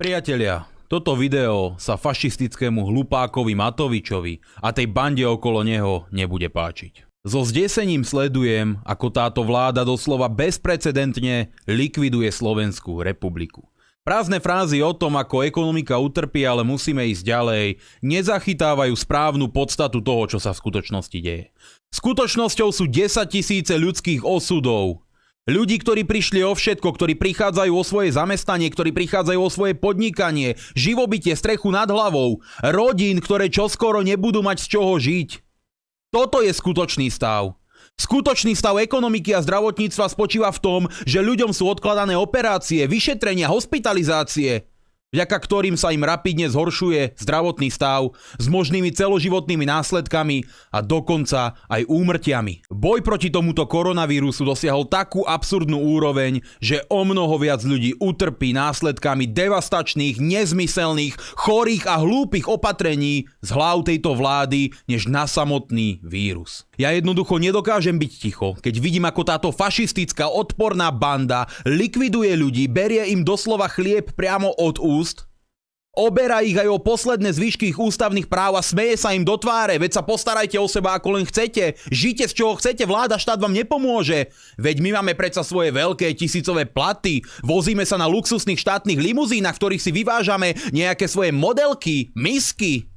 Priatelia, toto video sa fašistickému hlupákovi Matovičovi a tej bande okolo neho nebude páčiť. So zdesením sledujem, ako táto vláda doslova bezprecedentne likviduje Slovenskú republiku. Prázdne frázy o tom, ako ekonomika utrpí, ale musíme ísť ďalej, nezachytávajú správnu podstatu toho, čo sa v skutočnosti deje. Skutočnosťou sú 10 000 ľudských osudov. Ľudí, ktorí prišli o všetko, ktorí prichádzajú o svoje zamestnanie, ktorí prichádzajú o svoje podnikanie, živobytie, strechu nad hlavou, rodín, ktoré čoskoro nebudú mať z čoho žiť. Toto je skutočný stav. Skutočný stav ekonomiky a zdravotníctva spočíva v tom, že ľuďom sú odkladané operácie, vyšetrenia, hospitalizácie, vďaka ktorým sa im rapidne zhoršuje zdravotný stav s možnými celoživotnými následkami a dokonca aj úmrtiami. Boj proti tomuto koronavírusu dosiahol takú absurdnú úroveň, že o mnoho viac ľudí utrpí následkami devastačných, nezmyselných, chorých a hlúpych opatrení z hlav tejto vlády, než na samotný vírus. Ja jednoducho nedokážem byť ticho, keď vidím, ako táto fašistická odporná banda likviduje ľudí, berie im doslova chlieb priamo od úst, oberá ich aj o posledné zvyšky ich ústavných práv a smeje sa im do tváre, veď sa postarajte o seba ako len chcete, žite z čoho chcete, vláda, štát vám nepomôže, veď my máme predsa svoje veľké tisícové platy, vozíme sa na luxusných štátnych limuzínach, v ktorých si vyvážame nejaké svoje modelky, misky,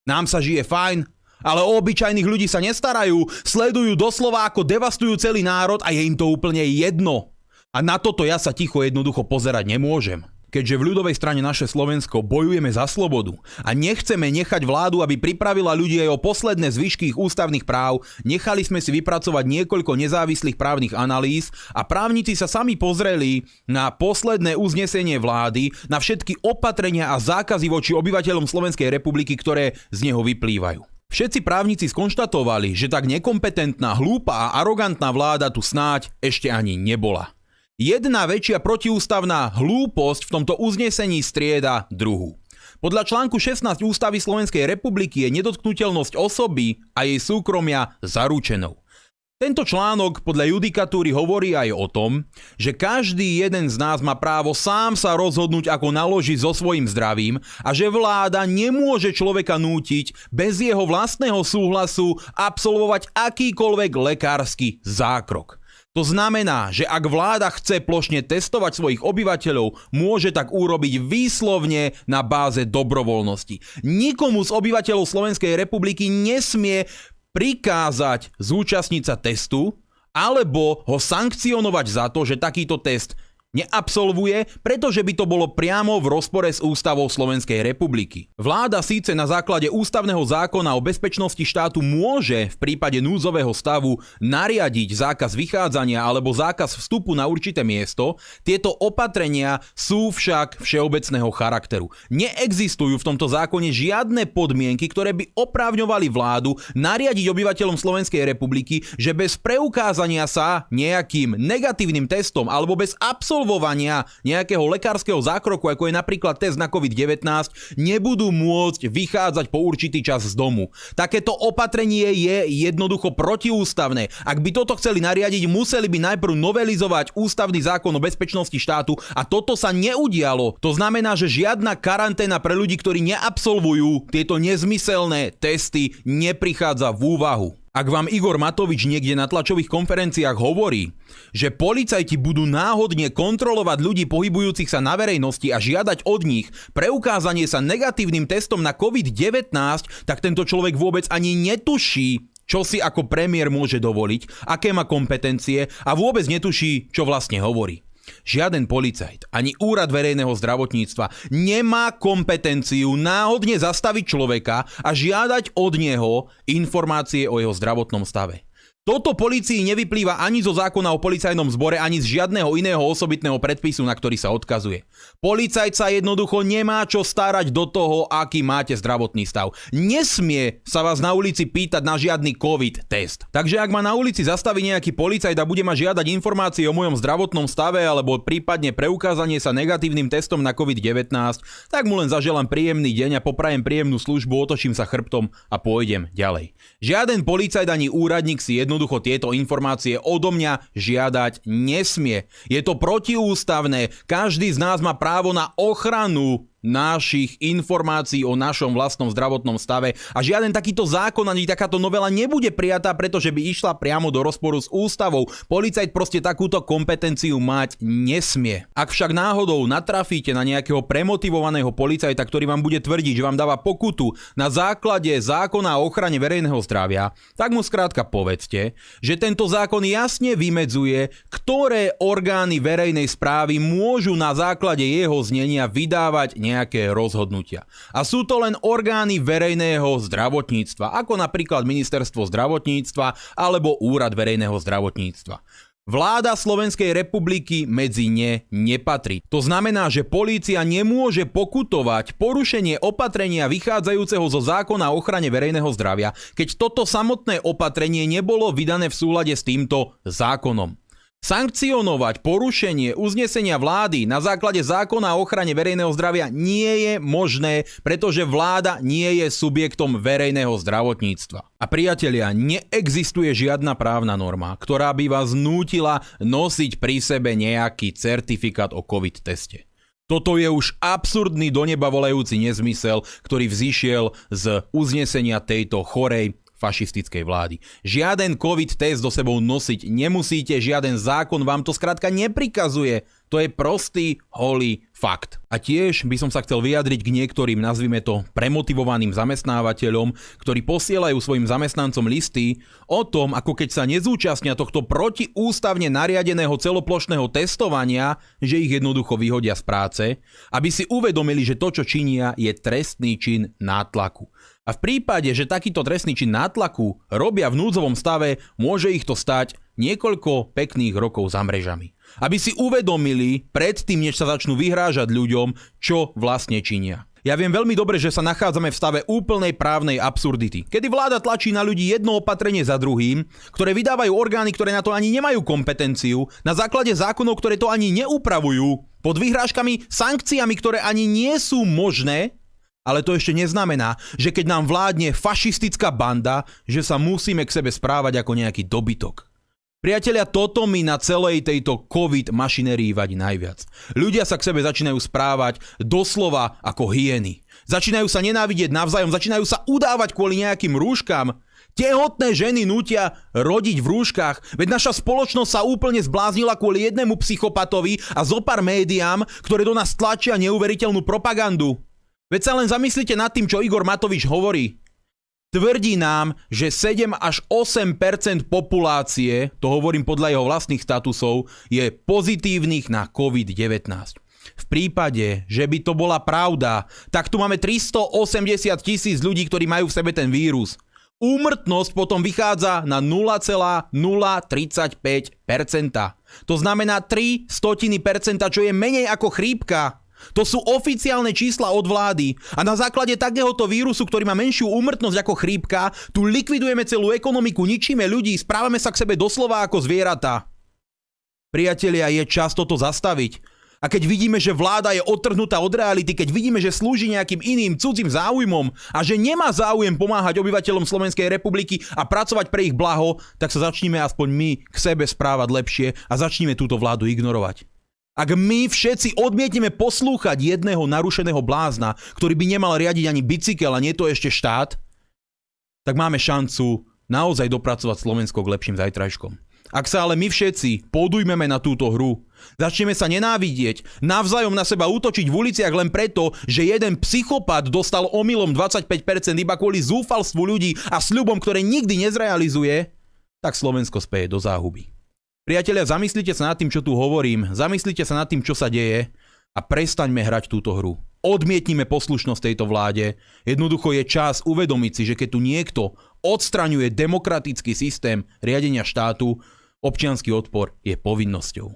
nám sa žije fajn. Ale o obyčajných ľudí sa nestarajú, sledujú doslova ako devastujú celý národ a je im to úplne jedno. A na toto ja sa ticho jednoducho pozerať nemôžem. Keďže v ľudovej strane Naše Slovensko bojujeme za slobodu a nechceme nechať vládu, aby pripravila ľudí aj o posledné zvyšky ich ústavných práv, nechali sme si vypracovať niekoľko nezávislých právnych analýz a právnici sa sami pozreli na posledné uznesenie vlády, na všetky opatrenia a zákazy voči obyvateľom Slovenskej republiky, ktoré z neho vyplývajú. Všetci právnici skonštatovali, že tak nekompetentná, hlúpa a arogantná vláda tu snáď ešte ani nebola. Jedna väčšia protiústavná hlúposť v tomto uznesení strieda druhú. Podľa článku 16 Ústavy Slovenskej republiky je nedotknuteľnosť osoby a jej súkromia zaručenou. Tento článok podľa judikatúry hovorí aj o tom, že každý jeden z nás má právo sám sa rozhodnúť, ako naložiť so svojím zdravím a že vláda nemôže človeka nútiť bez jeho vlastného súhlasu absolvovať akýkoľvek lekársky zákrok. To znamená, že ak vláda chce plošne testovať svojich obyvateľov, môže tak urobiť výslovne na báze dobrovoľnosti. Nikomu z obyvateľov Slovenskej republiky nesmie prikázať zúčastniť sa testu alebo ho sankcionovať za to, že takýto test neabsolvuje, pretože by to bolo priamo v rozpore s ústavou Slovenskej republiky. Vláda síce na základe ústavného zákona o bezpečnosti štátu môže v prípade núdzového stavu nariadiť zákaz vychádzania alebo zákaz vstupu na určité miesto, tieto opatrenia sú však všeobecného charakteru. Neexistujú v tomto zákone žiadne podmienky, ktoré by oprávňovali vládu nariadiť obyvateľom Slovenskej republiky, že bez preukázania sa nejakým negatívnym testom alebo bez nejakého lekárskeho zákroku, ako je napríklad test na COVID-19, nebudú môcť vychádzať po určitý čas z domu. Takéto opatrenie je jednoducho protiústavné. Ak by toto chceli nariadiť, museli by najprv novelizovať ústavný zákon o bezpečnosti štátu a toto sa neudialo. To znamená, že žiadna karanténa pre ľudí, ktorí neabsolvujú tieto nezmyselné testy, neprichádza v úvahu. Ak vám Igor Matovič niekde na tlačových konferenciách hovorí, že policajti budú náhodne kontrolovať ľudí pohybujúcich sa na verejnosti a žiadať od nich preukázanie sa negatívnym testom na COVID-19, tak tento človek vôbec ani netuší, čo si ako premiér môže dovoliť, aké má kompetencie a vôbec netuší, čo vlastne hovorí. Žiaden policajt ani úrad verejného zdravotníctva nemá kompetenciu náhodne zastaviť človeka a žiadať od neho informácie o jeho zdravotnom stave. Toto polícii nevyplýva ani zo zákona o policajnom zbore, ani z žiadneho iného osobitného predpisu, na ktorý sa odkazuje. Policajt sa jednoducho nemá čo starať do toho, aký máte zdravotný stav. Nesmie sa vás na ulici pýtať na žiadny COVID test. Takže ak ma na ulici zastaví nejaký policajt a bude ma žiadať informácie o mojom zdravotnom stave alebo prípadne preukázanie sa negatívnym testom na COVID-19, tak mu len zaželám príjemný deň a poprajem príjemnú službu, otočím sa chrbtom a pôjdem ďalej. Žiaden policajt ani úradník si jednoducho tieto informácie odo mňa žiadať nesmie. Je to protiústavné. Každý z nás má právo na ochranu našich informácií o našom vlastnom zdravotnom stave a žiaden takýto zákon ani takáto novela nebude prijatá, pretože by išla priamo do rozporu s ústavou. Policajt proste takúto kompetenciu mať nesmie. Ak však náhodou natrafíte na nejakého premotivovaného policajta, ktorý vám bude tvrdiť, že vám dáva pokutu na základe zákona o ochrane verejného zdravia, tak mu skrátka povedzte, že tento zákon jasne vymedzuje, ktoré orgány verejnej správy môžu na základe jeho znenia vydávať nejaké rozhodnutia. A sú to len orgány verejného zdravotníctva, ako napríklad Ministerstvo zdravotníctva alebo Úrad verejného zdravotníctva. Vláda Slovenskej republiky medzi ne nepatrí. To znamená, že polícia nemôže pokutovať porušenie opatrenia vychádzajúceho zo zákona o ochrane verejného zdravia, keď toto samotné opatrenie nebolo vydané v súlade s týmto zákonom. Sankcionovať porušenie uznesenia vlády na základe zákona o ochrane verejného zdravia nie je možné, pretože vláda nie je subjektom verejného zdravotníctva. A priatelia, neexistuje žiadna právna norma, ktorá by vás nútila nosiť pri sebe nejaký certifikát o COVID teste. Toto je už absurdný do neba volajúci nezmysel, ktorý vzišiel z uznesenia tejto chorej fašistickej vlády. Žiaden COVID test do sebou nosiť nemusíte, žiaden zákon vám to skrátka neprikazuje. To je prostý, holý fakt. A tiež by som sa chcel vyjadriť k niektorým, nazvime to, premotivovaným zamestnávateľom, ktorí posielajú svojim zamestnancom listy o tom, ako keď sa nezúčastnia tohto protiústavne nariadeného celoplošného testovania, že ich jednoducho vyhodia z práce, aby si uvedomili, že to, čo činia, je trestný čin nátlaku. A v prípade, že takýto trestný čin nátlaku robia v núdzovom stave, môže ich to stať niekoľko pekných rokov za mrežami. Aby si uvedomili predtým, než sa začnú vyhrážať ľuďom, čo vlastne činia. Ja viem veľmi dobre, že sa nachádzame v stave úplnej právnej absurdity, kedy vláda tlačí na ľudí jedno opatrenie za druhým, ktoré vydávajú orgány, ktoré na to ani nemajú kompetenciu, na základe zákonov, ktoré to ani neupravujú, pod vyhrážkami, sankciami, ktoré ani nie sú možné. Ale to ešte neznamená, že keď nám vládne fašistická banda, že sa musíme k sebe správať ako nejaký dobytok. Priatelia, toto mi na celej tejto COVID mašinérii vadí najviac. Ľudia sa k sebe začínajú správať doslova ako hyeny. Začínajú sa nenávidieť navzájom, začínajú sa udávať kvôli nejakým rúškam. Tehotné ženy nútia rodiť v rúškach, veď naša spoločnosť sa úplne zbláznila kvôli jednému psychopatovi a zopár médiám, ktoré do nás tlačia neuveriteľnú propagandu. Veď sa len zamyslite nad tým, čo Igor Matovič hovorí. Tvrdí nám, že 7 až 8% populácie, to hovorím podľa jeho vlastných statusov, je pozitívnych na COVID-19. V prípade, že by to bola pravda, tak tu máme 380 000 ľudí, ktorí majú v sebe ten vírus. Úmrtnosť potom vychádza na 0,035%. To znamená 0,03%, čo je menej ako chrípka. To sú oficiálne čísla od vlády a na základe takéhoto vírusu, ktorý má menšiu úmrtnosť ako chrípka, tu likvidujeme celú ekonomiku, ničíme ľudí, správame sa k sebe doslova ako zvieratá. Priatelia, je čas toto zastaviť. A keď vidíme, že vláda je odtrhnutá od reality, keď vidíme, že slúži nejakým iným cudzím záujmom a že nemá záujem pomáhať obyvateľom Slovenskej republiky a pracovať pre ich blaho, tak sa začneme aspoň my k sebe správať lepšie a začneme túto vládu ignorovať. Ak my všetci odmietneme poslúchať jedného narušeného blázna, ktorý by nemal riadiť ani bicykel a nie to ešte štát, tak máme šancu naozaj dopracovať Slovensko k lepším zajtrajškom. Ak sa ale my všetci podujmeme na túto hru, začneme sa nenávidieť, navzájom na seba útočiť v uliciach len preto, že jeden psychopat dostal omylom 25% iba kvôli zúfalstvu ľudí a sľubom, ktoré nikdy nezrealizuje, tak Slovensko speje do záhuby. Priatelia, zamyslite sa nad tým, čo tu hovorím, zamyslite sa nad tým, čo sa deje a prestaňme hrať túto hru. Odmietnime poslušnosť tejto vláde. Jednoducho je čas uvedomiť si, že keď tu niekto odstraňuje demokratický systém riadenia štátu, občiansky odpor je povinnosťou.